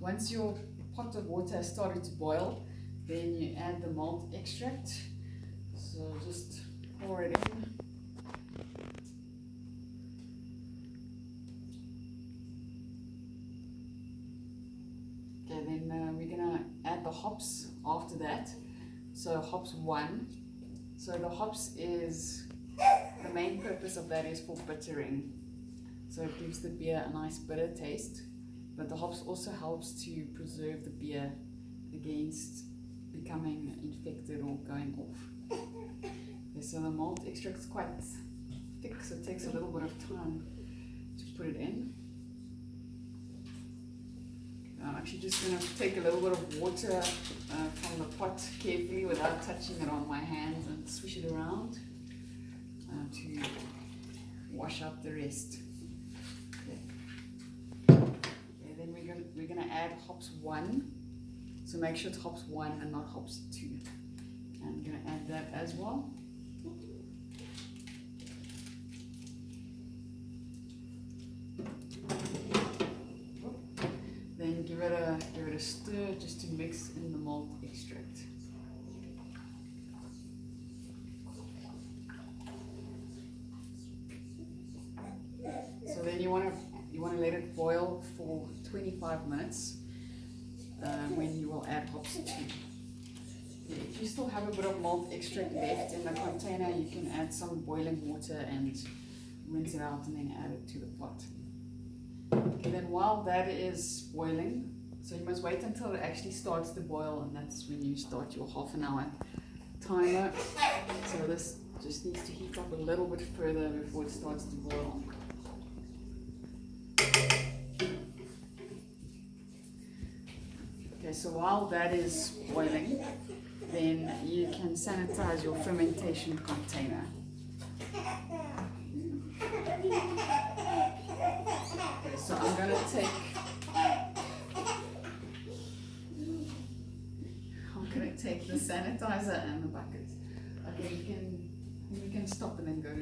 Once your pot of water has started to boil, then you add the malt extract. So just pour it in. Okay, then we're gonna add the hops after that. So hops 1. So the hops is, the main purpose of that is for bittering. So it gives the beer a nice bitter taste, but the hops also helps to preserve the beer against becoming infected or going off. Okay, so the malt extract is quite thick, so it takes a little bit of time to put it in. I'm actually just going to take a little bit of water from the pot carefully without touching it on my hands and swish it around to wash out the rest. Okay. Okay, then we're going to add hops 1. So make sure it's hops 1 and not hops 2. And I'm going to add that as well. Then give it a stir just to mix in the malt extract. So then you want to let it boil for 25 minutes when you will add hops 2. If you still have a bit of malt extract left in the container, you can add some boiling water and rinse it out and then add it to the pot. Okay, then while that is boiling, so you must wait until it actually starts to boil, and that's when you start your half-an-hour timer. So this just needs to heat up a little bit further before it starts to boil. Okay, so while that is boiling, then you can sanitize your fermentation container. Okay, so I'm going to take the sanitizer and the bucket. Okay, you can stop and then go to